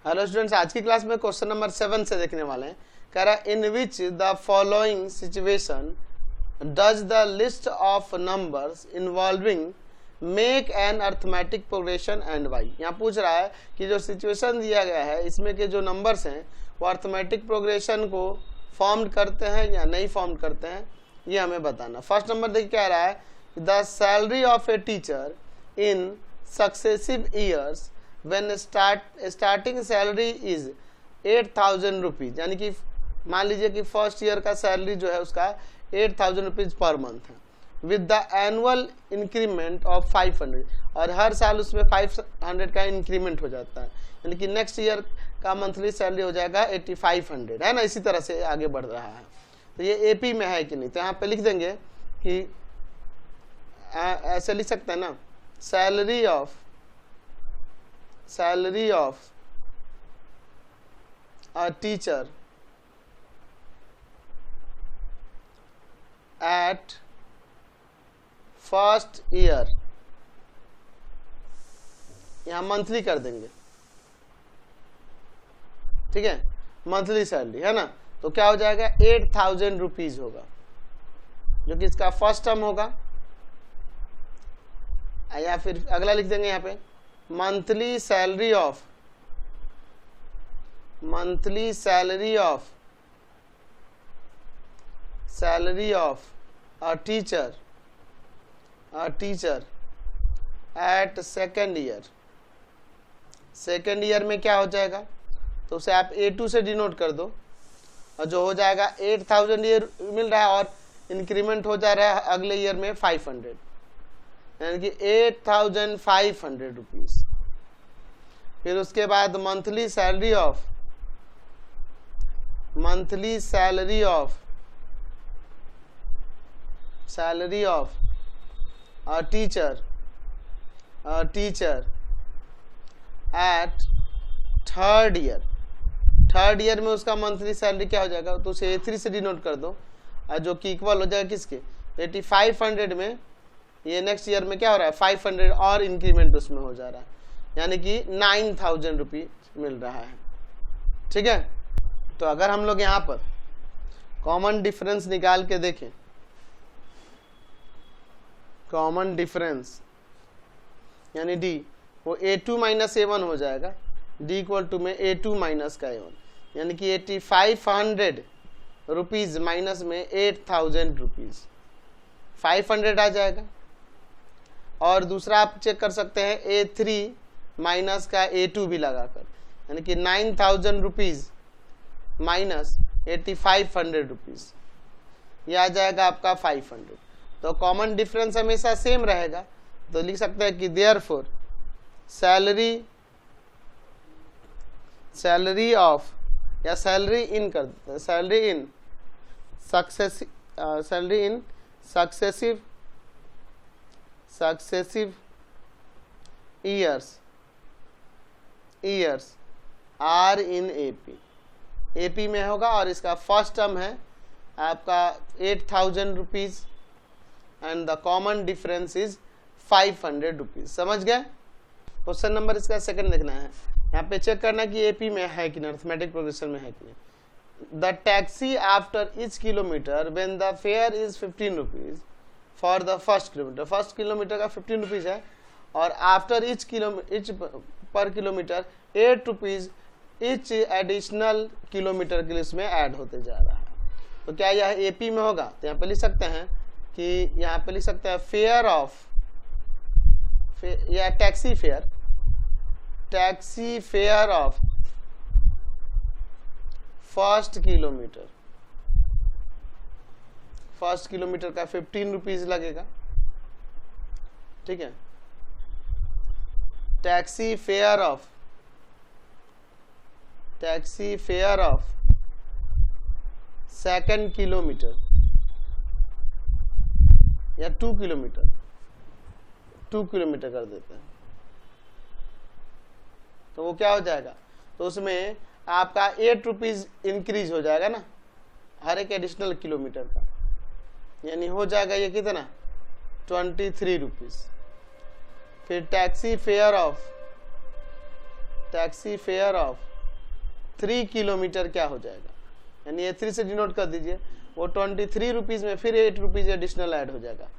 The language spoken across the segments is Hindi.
हेलो स्टूडेंट्स, आज की क्लास में क्वेश्चन नंबर 7 से देखने वाले हैं। कह रहा है in which the following situation does the list of numbers involving make an arithmetic progression and why. यहाँ पूछ रहा है कि जो सिचुएशन दिया गया है इसमें के जो नंबर्स हैं वो अर्थमेटिक प्रोग्रेशन को फॉर्म करते हैं या नहीं फॉर्म करते हैं, ये हमें बताना। फर्स्ट नंबर देखिए क्या रहा है, the salary of a teacher in successive years when starting salary is 8,000 rupees, यानी कि मान लीजिए कि फर्स्ट ईयर का सैलरी जो है उसका 8,000 रुपीज पर मंथ है, with the annual increment of 500, और हर साल उसमें 500 का इंक्रीमेंट हो जाता है, यानी कि नेक्स्ट ईयर का मंथली सैलरी हो जाएगा 8,500, है ना। इसी तरह से आगे बढ़ रहा है। तो ये एपी में है कि नहीं, तो यहाँ पे लिख देंगे कि ऐसे लिख सकते हैं ना, salary of a teacher at first year, यहां मंथली कर देंगे, ठीक है, मंथली सैलरी है ना। तो क्या हो जाएगा, 8,000 रुपीज होगा, जो कि इसका फर्स्ट टर्म होगा। या फिर अगला लिख देंगे यहाँ पे, monthly salary of a teacher at second year में क्या हो जाएगा, तो उसे आप A2 से डिनोट कर दो, और जो हो जाएगा 8,000 ईयर मिल रहा है और इंक्रीमेंट हो जा रहा है अगले ईयर में 500, यानी कि 8,500 रुपीज। फिर उसके बाद monthly salary of a teacher at third year में उसका मंथली सैलरी क्या हो जाएगा, तो उसे A3 से डिनोट कर दो, और जो कि इक्वल हो जाएगा किसके, 8,500 में ये नेक्स्ट ईयर में क्या हो रहा है, 500 और इंक्रीमेंट उसमें हो जा रहा है, यानी कि 9,000 रुपीज मिल रहा है, ठीक है। तो अगर हम लोग यहाँ पर कॉमन डिफरेंस निकाल के देखें, कॉमन डिफरेंस यानी डी, वो A2 माइनस A1 हो जाएगा, डी इक्वल टू में A2 माइनस का A1, यानी कि 8,500 रुपीज माइनस में 8,000 रुपीज, 500 आ जाएगा। और दूसरा आप चेक कर सकते हैं A3 माइनस का A2 भी लगाकर, यानी कि 9,000 रुपीज माइनस 8,500 रुपीज, ये आ जाएगा आपका 500। तो कॉमन डिफरेंस हमेशा सेम रहेगा, तो लिख सकते हैं कि देयरफॉर सैलरी ऑफ, या सैलरी इन कर देते हैं, salary in successive years are in AP में होगा, और इसका फर्स्ट टर्म है आपका 8,000 rupees and the common difference is 500 rupees. समझ गए। क्वेश्चन नंबर इसका सेकंड देखना है, यहाँ पे चेक करना कि एपी में है कि नहीं, अरिथमेटिक प्रोग्रेशन में है कि नहीं। The taxi after each kilometre when the fair is 15 rupees for the first kilometre का 15 रुपीज है, और आफ्टर ईच पर kilometre 8 rupees each additional kilometre के लिए इसमें ऐड होते जा रहा है। तो क्या यह एपी में होगा, तो यहाँ पे लिख सकते हैं कि यहाँ पे लिख सकते हैं फेयर ऑफ, या taxi fare of first kilometre का 15 रुपीज लगेगा, ठीक है। Taxi fare of second kilometre या 2 किलोमीटर कर देते हैं, तो वो क्या हो जाएगा, तो उसमें आपका 8 रुपीज इंक्रीज हो जाएगा ना हर एक एडिशनल किलोमीटर का, यानी हो जाएगा ये कितना, 23 रुपीज। फिर टैक्सी फेयर ऑफ 3 किलोमीटर क्या हो जाएगा, यानी ये 3 से डिनोट कर दीजिए, वो 23 रुपीज़ में फिर 8 रुपीज़ एडिशनल ऐड हो जाएगा,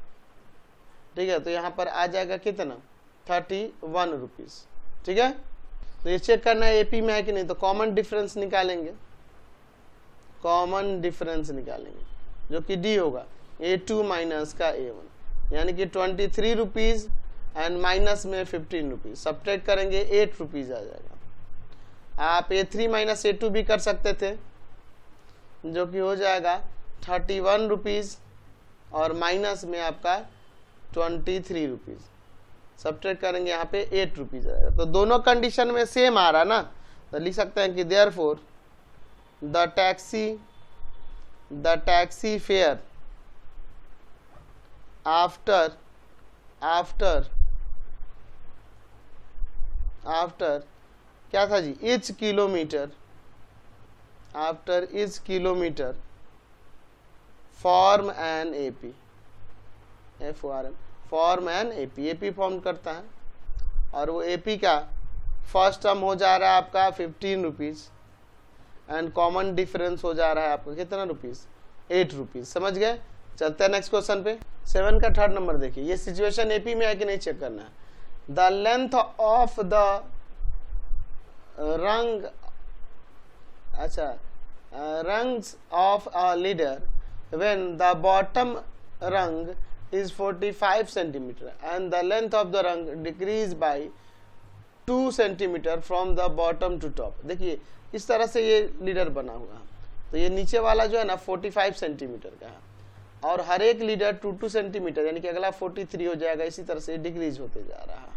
ठीक है। तो यहाँ पर आ जाएगा कितना, 31 रुपीज़, ठीक है। तो ये चेक करना है एपी में है कि नहीं, तो कॉमन डिफरेंस निकालेंगे, कॉमन डिफरेंस निकालेंगे जो कि डी होगा A2 माइनस का A1, यानी कि 23 रुपीज़ एंड माइनस में 15 रुपीज़, सब्ट्रैक्ट करेंगे 8 रुपीज़ आ जाएगा। आप A3 माइनस A2 भी कर सकते थे, जो कि हो जाएगा 31 रुपीज़ और माइनस में आपका 23 रुपीज़, सब्ट्रैक्ट करेंगे यहाँ पे 8 रुपीज़ आएगा। तो दोनों कंडीशन में सेम आ रहा ना, तो लिख सकते हैं कि therefore the taxi fare after क्या था जी, each kilometre, after each kilometre form an AP, FORM form an AP, AP form करता है, और वो एपी का फर्स्ट टर्म हो जा रहा है आपका 15 रुपीज़ एंड कॉमन डिफरेंस हो जा रहा है आपका कितना रुपीज़, 8 रुपीज़। समझ गए। चलते हैं नेक्स्ट क्वेश्चन पे। 7 का थर्ड नंबर देखिए, ये सिचुएशन एपी में है कि नहीं चेक करना है। द लेंथ ऑफ द रंग, अच्छा, rungs of a leader when the bottom rung is 45 centimeter and the length of the rung decrease by 2 centimeter from the bottom to top। देखिए इस तरह से ये लीडर बना हुआ है, तो ये नीचे वाला जो है ना 45 सेंटीमीटर का है, और हर एक लीडर 2 सेंटीमीटर, यानी कि अगला 43 हो जाएगा। इसी तरह से डिक्रीज होते जा रहा है।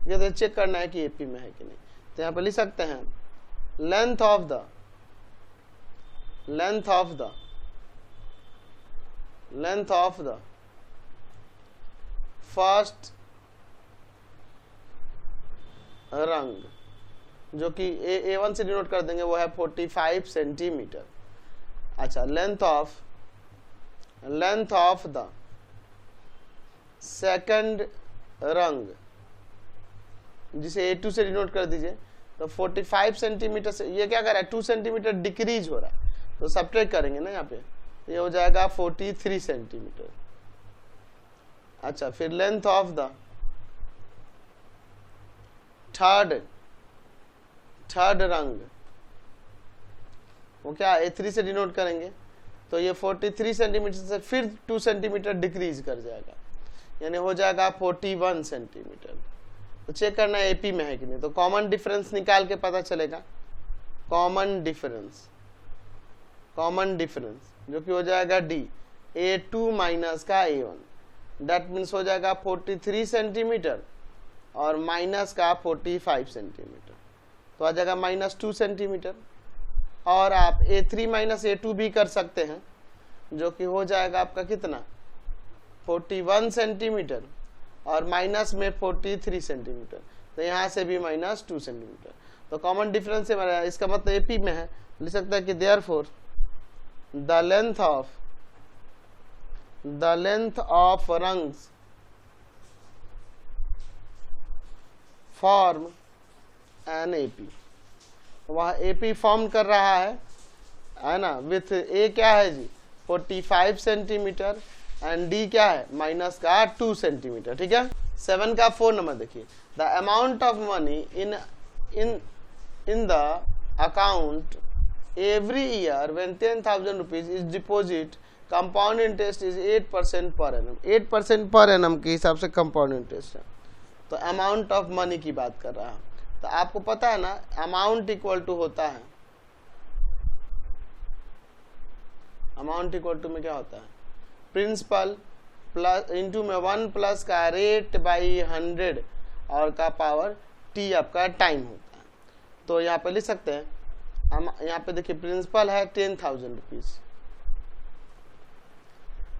ये तो चेक करना है कि एपी में है कि नहीं। तो यहाँ पर लिख सकते हैं लेंथ ऑफ द फर्स्ट रंग, जो कि A1 से डिनोट कर देंगे, वो है 45 सेंटीमीटर। अच्छा, लेंथ ऑफ द सेकंड रंग, जिसे A2 से डिनोट कर दीजिए, तो 45 सेंटीमीटर से ये क्या कर रहा है, 2 सेंटीमीटर डिक्रीज हो रहा है, तो सब्ट्रैक्ट करेंगे ना यहाँ पे, ये हो जाएगा 43 सेंटीमीटर। अच्छा, फिर लेंथ ऑफ द थर्ड रंग, वो क्या A3 से डिनोट करेंगे, तो ये 43 सेंटीमीटर से फिर 2 सेंटीमीटर डिक्रीज कर जाएगा, यानी हो जाएगा 41 सेंटीमीटर। तो चेक करना है एपी में है कि नहीं। तो कॉमन डिफरेंस निकाल के पता चलेगा, कॉमन डिफरेंस जो कि हो जाएगा डी, A2 माइनस का A1, दैट मीन्स हो जाएगा 43 सेंटीमीटर और माइनस का 45 सेंटीमीटर, तो आ जाएगा -2 सेंटीमीटर। और आप A3 माइनस A2 भी कर सकते हैं, जो कि हो जाएगा आपका कितना, 41 सेंटीमीटर और माइनस में 43 सेंटीमीटर, तो यहाँ से भी -2 सेंटीमीटर। तो कॉमन डिफरेंस से हमारा इसका मतलब एपी में है, लिख सकता है कि therefore the length of rungs form an AP, वह एपी फॉर्म कर रहा है ना, विथ ए क्या है जी 45 सेंटीमीटर एंड डी क्या है -2 सेंटीमीटर। ठीक है। 7 का 4 नंबर देखिए, the amount of money in the account every year when 10,000 rupees is deposit, compound interest is 8% per annum. 8% per annum के हिसाब से कंपाउंड इंटरेस्ट है। तो अमाउंट ऑफ मनी की बात कर रहा है, तो आपको पता है ना अमाउंट इक्वल टू होता है, अमाउंट इक्वल टू में क्या होता है, प्रिंसिपल प्लस इंटू में 1 प्लस का रेट बाई 100 और का पावर टी आपका टाइम होता है। तो यहाँ पे लिख सकते हैं, हम यहाँ पे देखिए प्रिंसिपल है 10,000 रुपीज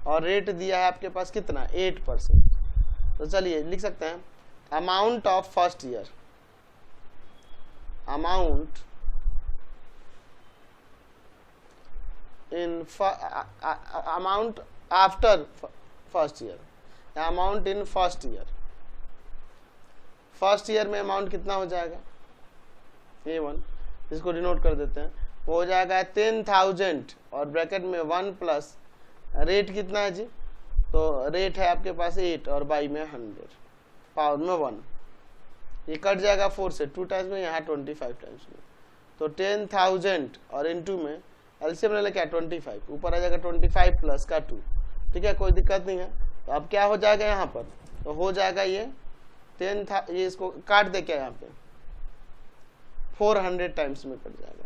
और रेट दिया है आपके पास कितना 8%। तो चलिए लिख सकते हैं amount of first year, amount in amount after first year, amount in first year. First year में अमाउंट कितना हो जाएगा A1, इसको डिनोट कर देते हैं, वो हो जाएगा 10,000 और ब्रैकेट में 1 प्लस रेट कितना है जी, तो रेट है आपके पास 8 और बाई में 100 पावर में 1, ये कट जाएगा 4 से 2 टाइम्स में, यहाँ 25 टाइम्स में, तो 10,000 और इनटू में एलसीएम ले ले क्या 25, ऊपर आ जाएगा 25 प्लस का 2, ठीक है, कोई दिक्कत नहीं है। तो अब क्या हो जाएगा यहाँ पर, तो हो जाएगा ये 10 था, ये इसको काट दे क्या यहाँ पे 400 टाइम्स में कट जाएगा,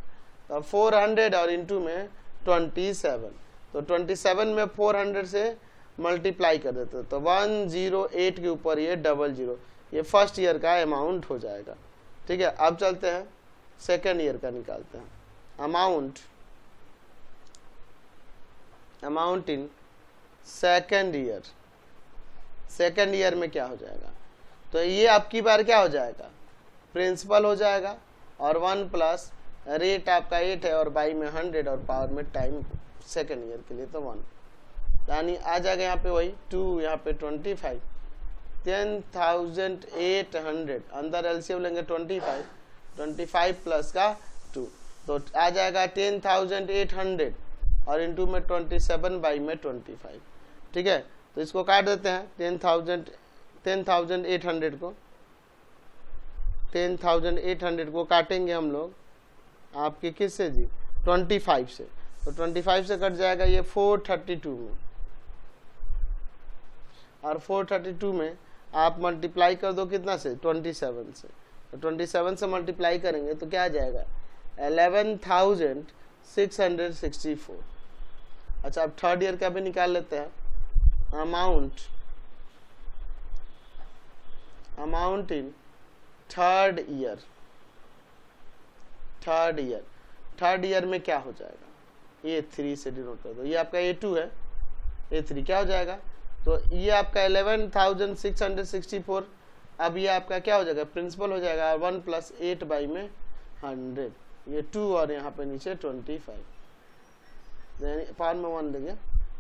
तो 400 और इनटू में 27, तो 27 में 400 से मल्टीप्लाई कर देते तो 108 के ऊपर ये 00, ये फर्स्ट ईयर का अमाउंट हो जाएगा, ठीक है। अब चलते हैं सेकेंड ईयर का निकालते हैं, अमाउंट इन सेकेंड ईयर में क्या हो जाएगा, तो ये आपकी बार क्या हो जाएगा प्रिंसिपल हो जाएगा और 1 प्लस रेट आपका 8 है और बाई में 100 और पावर में टाइम सेकेंड ईयर के लिए तो 1, यानी आ जाएगा यहाँ पे वही 2, यहाँ पे 25, 10,800 अंदर एलसीएम लेंगे 25 प्लस का 2, तो आ जाएगा 10,800 और इनटू में 27 बाई में 25, ठीक है। तो इसको काट देते हैं 10,800 को काटेंगे हम लोग आपके किस से जी 25 से, तो 25 से कट जाएगा ये 432 में, और 432 में आप मल्टीप्लाई कर दो कितना से 27 से, तो 27 से मल्टीप्लाई करेंगे तो क्या आ जाएगा 11,664। अच्छा अब थर्ड ईयर का भी निकाल लेते हैं, अमाउंट इन थर्ड ईयर में क्या हो जाएगा, A3 से डिनोट कर दो, ये आपका A2 है, A3 क्या हो जाएगा, तो ये आपका 11,664, अब ये आपका क्या हो जाएगा प्रिंसिपल हो जाएगा 1 प्लस 8 बाई में 100, ये 2 और यहाँ पे नीचे 25, पावर में 1 देंगे,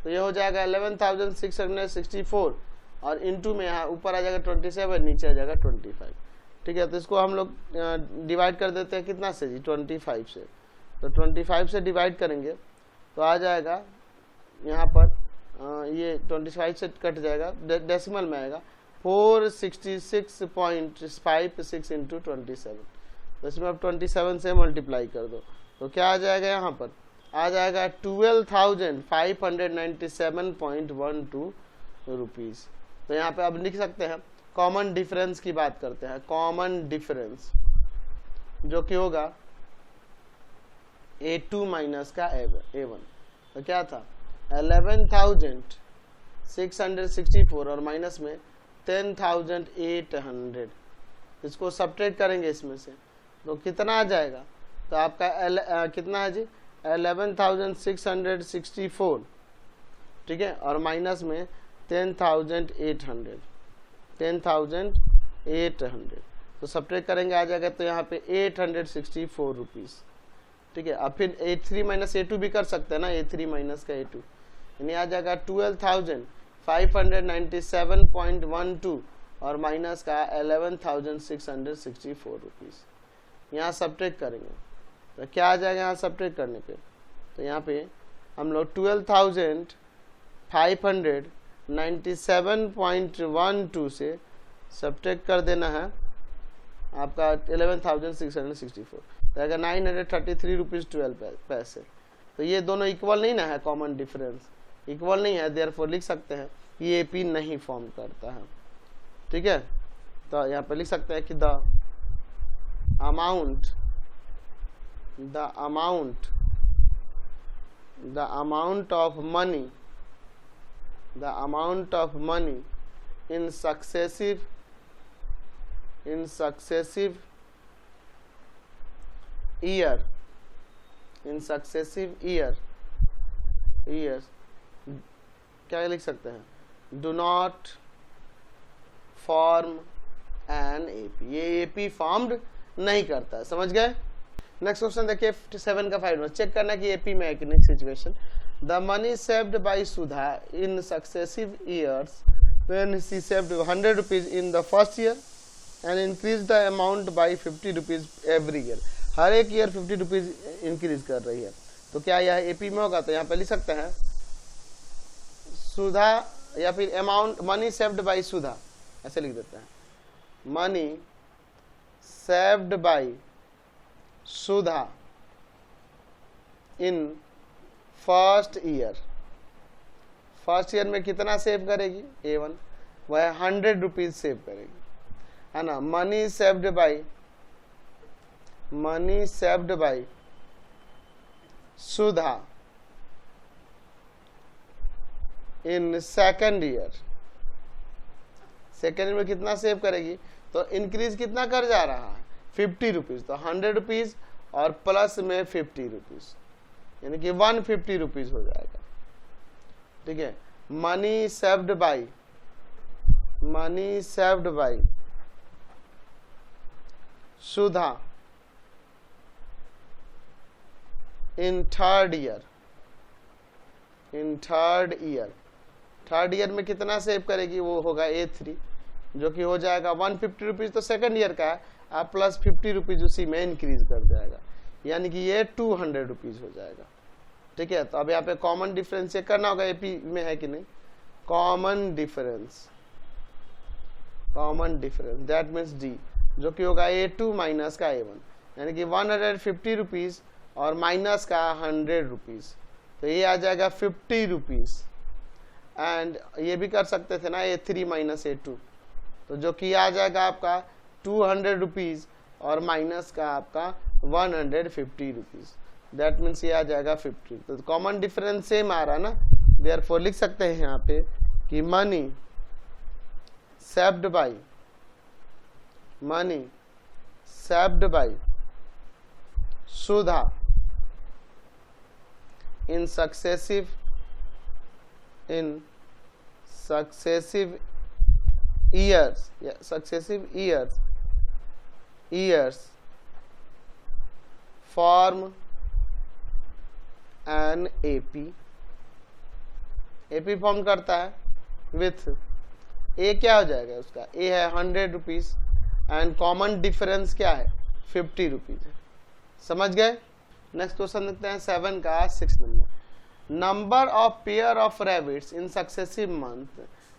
तो ये हो जाएगा 11,664 और इनटू में यहाँ ऊपर आ जाएगा 27, नीचे आ जाएगा 25, ठीक है। तो इसको हम लोग डिवाइड कर देते हैं कितना से जी 25 से, तो 25 से डिवाइड करेंगे तो आ जाएगा यहाँ पर ये 25 से कट जाएगा, डेसिमल में आएगा 466.56 इंटू 27, तो इसमें अब 27 से मल्टीप्लाई कर दो तो क्या आ जाएगा यहाँ पर आ जाएगा 12,597.12 रुपीज़। तो यहाँ पे अब लिख सकते हैं कॉमन डिफरेंस की बात करते हैं, कॉमन डिफरेंस जो कि होगा A2 माइनस का A1, तो क्या था 11,664 और माइनस में 10,800, इसको सब्ट्रैक्ट करेंगे इसमें से तो कितना आ जाएगा, तो आपका कितना है जी 11,664, ठीक है, और माइनस में 10,800, तो सब्ट्रैक्ट करेंगे आ जाएगा तो यहाँ पे 864 रुपीज़, ठीक है। अब फिर A3 माइनस A2 भी कर सकते हैं ना, A3 माइनस का A2 यानी आ जाएगा 12,597.12 और माइनस का 11,664 रुपीज़, यहाँ सब्ट्रैक्ट करेंगे तो क्या आ जाएगा यहाँ सब्ट्रैक्ट करने पे, तो यहाँ पे हम लोग 12,597.12 से सब्ट्रैक्ट कर देना है आपका 11,664, तो अगर 933 रुपीज़ 12 पैसे, तो ये दोनों इक्वल नहीं ना है, कॉमन डिफरेंस इक्वल नहीं है, देयरफॉर लिख सकते हैं ये AP नहीं फॉर्म करता है, ठीक है। तो यहाँ पे लिख सकते हैं कि the amount of money in successive years क्या लिख सकते हैं, do not form an AP, ये AP फॉर्म्ड नहीं करता है, समझ गए। नेक्स्ट क्वेश्चन देखिए 7 का 5 चेक करना कि AP में है कि नहीं situation. The money saved by Sudha in successive years when she saved 100 rupees in the first year and increased the amount by 50 rupees every year. हर एक ईयर 50 रुपीज इंक्रीज कर रही है। तो क्या यह एपी में होगा? तो यहाँ पे लिख सकते हैं सुधा, या फिर अमाउंट मनी सेव्ड बाय सुधा, ऐसे लिख देते हैं, money saved by Sudha in first year. First year में कितना सेव करेगी? A1, वह 100 रुपीज सेव करेगी, है ना। Money saved by Sudha in second year. Second year में कितना सेव करेगी? तो इंक्रीज कितना कर जा रहा है? 50 रुपीज। तो 100 रुपीज और प्लस में 50 रुपीज, यानी कि 150 रुपीज हो जाएगा। ठीक है, money saved by Sudha in third year. Third year में कितना सेव करेगी? वो होगा A3, जो कि हो जाएगा 150 रुपीज। तो सेकेंड ईयर का है, आप प्लस 50 रुपीज उसी में इंक्रीज कर जाएगा, यानी कि ये 200 रुपीज हो जाएगा। ठीक है, तो अब यहाँ पे कॉमन डिफरेंस चेक करना होगा एपी में है कि नहीं। Common difference that means D, जो कि होगा A2 माइनस का A1, यानी कि 150 रुपीज और माइनस का 100 रुपीज, तो ये आ जाएगा 50 रुपीज। एंड ये भी कर सकते थे ना A3 माइनस A2, तो जो कि आ जाएगा आपका 200 रुपीज और माइनस का आपका 150 रुपीज, दैट मीन्स ये आ जाएगा 50। तो कॉमन डिफरेंस सेम आ रहा ना, देयरफॉर लिख सकते हैं यहाँ पे कि money saved by Sudha in successive years form an AP form करता है विथ ए क्या हो जाएगा उसका? ए है 100 रुपीज एंड कॉमन डिफरेंस क्या है? 50 रुपीज है। समझ गए? नेक्स्ट क्वेश्चन देखते हैं 7 का 6 number of pair of rabbits in successive month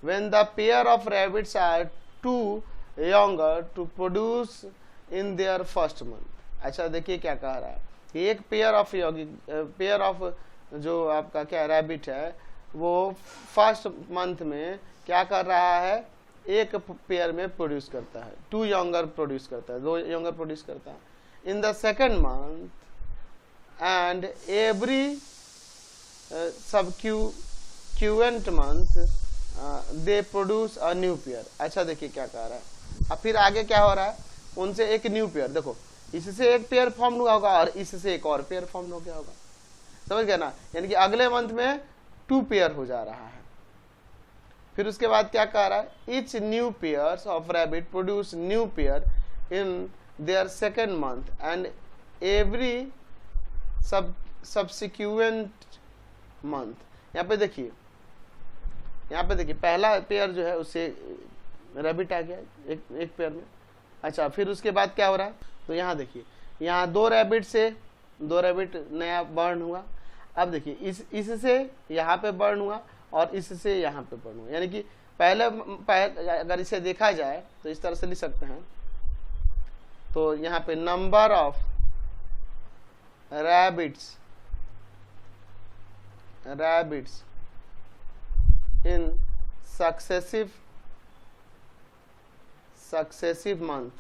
when the pair of rabbits are too younger to produce in their first month. अच्छा देखिए क्या कह रहा है कि एक पेयर ऑफ जो आपका क्या रैबिट है वो फर्स्ट मंथ में क्या कर रहा है? एक पेयर में प्रोड्यूस करता है, 2 यंगर प्रोड्यूस करता है, 2 यंगर प्रोड्यूस करता है। In the second month and every subsequent month they produce a new pair. अच्छा देखिए क्या कह रहा है, अब फिर आगे क्या हो रहा है? उनसे एक न्यू पेयर, देखो इससे एक पेयर फॉर्म हुआ होगा और इससे एक और पेयर फॉर्म हो गया होगा, समझ गए ना। यानी कि अगले मंथ में 2 पेयर हो जा रहा है। फिर उसके बाद क्या कह रहा है? Each new pairs of rabbit produce new pair in their second month and every subsequent month. यहाँ पे देखिए पहला पेयर जो है उससे रैबिट आ गया एक पेयर में। अच्छा फिर उसके बाद क्या हो रहा है? तो यहाँ देखिए, यहाँ 2 रैबिट से 2 रैबिट नया बर्न हुआ। अब देखिए इससे यहाँ पे बर्न हुआ और इससे यहाँ पे बर्न हुआ, यानी कि पहले अगर इसे देखा जाए तो इस तरह से लिख सकते हैं। तो यहाँ पे number of rabbits in successive month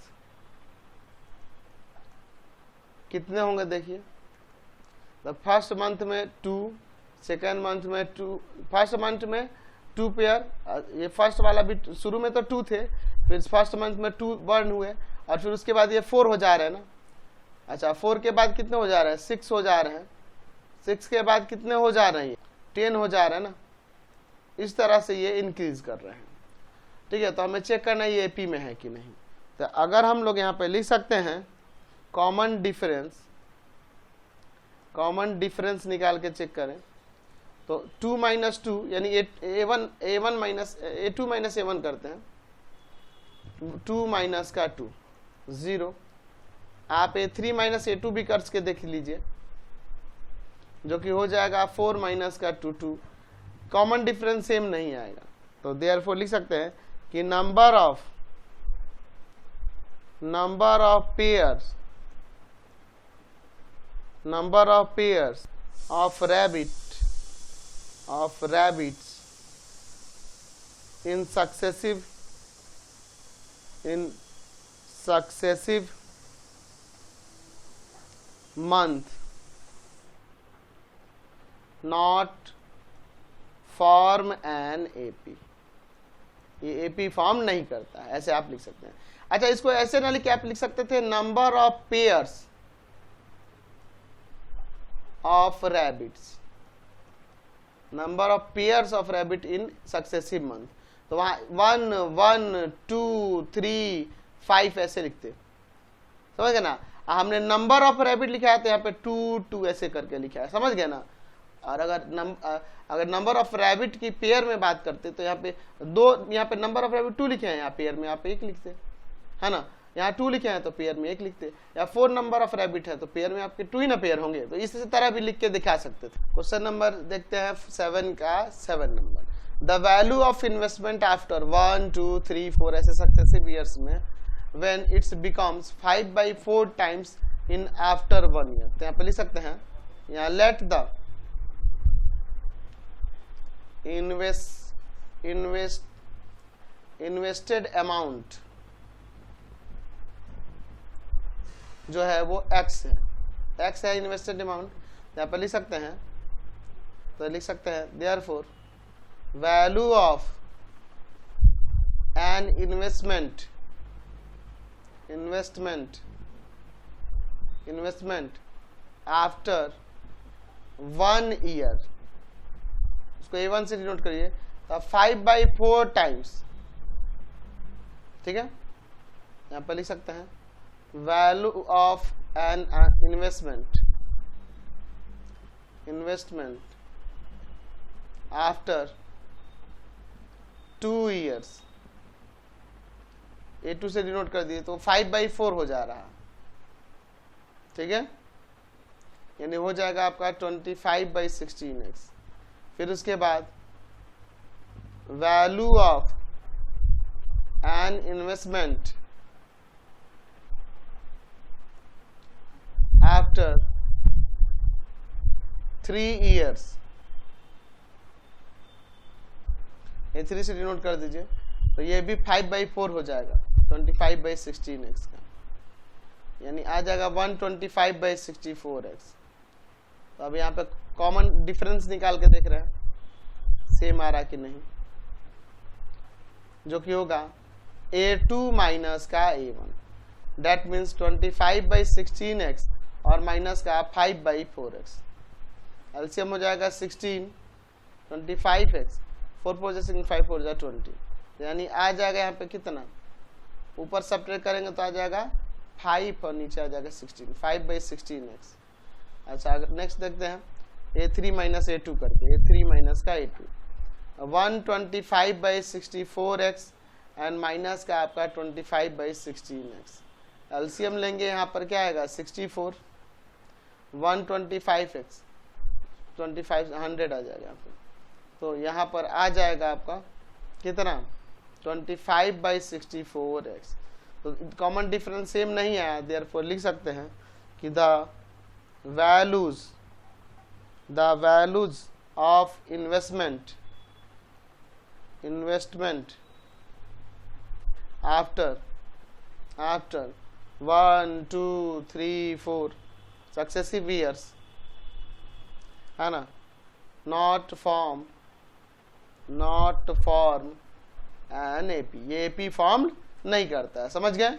कितने होंगे? देखिए तो फर्स्ट मंथ में 2, सेकेंड मंथ में 2, फर्स्ट मंथ में 2 पेयर, ये फर्स्ट वाला भी शुरू में तो 2 थे, फिर फर्स्ट मंथ में 2 बर्न हुए और फिर उसके बाद ये 4 हो जा रहे हैं ना। अच्छा 4 के बाद कितने हो जा रहे हैं? 6 हो जा रहे हैं। 6 के बाद कितने हो जा रहे हैं? 10 हो जा रहे हैं ना। इस तरह से ये इंक्रीज कर रहे हैं। ठीक है, तो हमें चेक करना है ये एपी में है कि नहीं। तो अगर हम लोग यहाँ पे लिख सकते हैं कॉमन डिफरेंस निकाल के चेक करें तो 2 माइनस 2 यानी A1 minus A2 minus A1 करते हैं, 2 माइनस का 2 0 आप A3 माइनस A2 भी करके देख लीजिए, जो कि हो जाएगा 4 माइनस का 2 कॉमन डिफरेंस सेम नहीं आएगा। तो देयरफॉर लिख सकते हैं कि number of pairs of rabbits in successive month not form an AP। ये AP फॉर्म नहीं करता है, ऐसे आप लिख सकते हैं। अच्छा, इसको ऐसे ना लिख के आप लिख सकते थे number of pairs of rabbits, number of pairs of rabbit in successive month. तो वहां 1 1 2 3 5 ऐसे लिखते, समझ गए ना। हमने नंबर ऑफ रैबिट लिखा है तो यहाँ पे 2 2 ऐसे करके लिखा है, समझ गए ना। और अगर नंबर ऑफ रैबिट की पेयर में बात करते तो यहाँ पे यहाँ पे नंबर ऑफ रैबिट 2 लिखे हैं, यहाँ पेयर में आप 1 लिखते, है ना। यहाँ 2 लिखे हैं तो पेयर में 1 लिखते, या 4 नंबर ऑफ रैबिट है तो पेयर में आपके 2 ही ना पेयर होंगे। तो इस तरह भी लिख के दिखा सकते थे। क्वेश्चन नंबर देखते हैं 7 का 7 number. The value of investment after 1 2 3 4 ऐसे सक्सेसिव ईयर्स में when it becomes 5/4 times in after 1 year। तो यहाँ पे लिख सकते हैं, यहाँ let the invested amount जो है वो x है इन्वेस्टेड अमाउंट। यहाँ पे लिख सकते हैं, तो लिख सकते हैं therefore value of an investment after 1 year, उसको A1 से डिनोट करिए, 5/4 टाइम्स, ठीक है। यहां पर लिख सकते हैं value of an investment after 2 years, A2 से डिनोट कर दिए तो 5/4 हो जा रहा, ठीक है। यानी हो जाएगा आपका 25/16x। फिर उसके बाद value of an investment after 3 years, A3 से डिनोट कर दीजिए, तो ये भी 5/4 हो जाएगा 25/16x का, यानी आ जाएगा 125/64x। तो अब यहाँ पे कॉमन डिफरेंस निकाल के देख रहे हैं सेम आ रहा कि नहीं, जो कि होगा A2 माइनस का A1, डेट मीन्स 25/16x और माइनस का 5/4x। एलसीएम हो जाएगा 16 25x, 4 4 5 4 20, यानी आ जाएगा यहाँ पे कितना, ऊपर सब्ट्रैक्ट करेंगे तो आ जाएगा 5 और नीचे आ जाएगा 16, 5/16x। अच्छा, अगर नेक्स्ट देखते हैं A3 माइनस A2 करके, A3 माइनस का A2, 125/64x एंड माइनस का आपका 25/16x। एलसीएम लेंगे, यहाँ पर क्या आएगा 64, 125x 25 100 आ जाएगा यहाँ पे। तो यहाँ पर आ जाएगा आपका कितना 25/64x। तो कॉमन डिफरेंस सेम नहीं आया, देयरफॉर लिख सकते हैं कि the values of investment after 1 2 3 4 successive years, है ना, नॉट फॉर्म एन AP, ये AP फॉर्म नहीं करता है, समझ गए।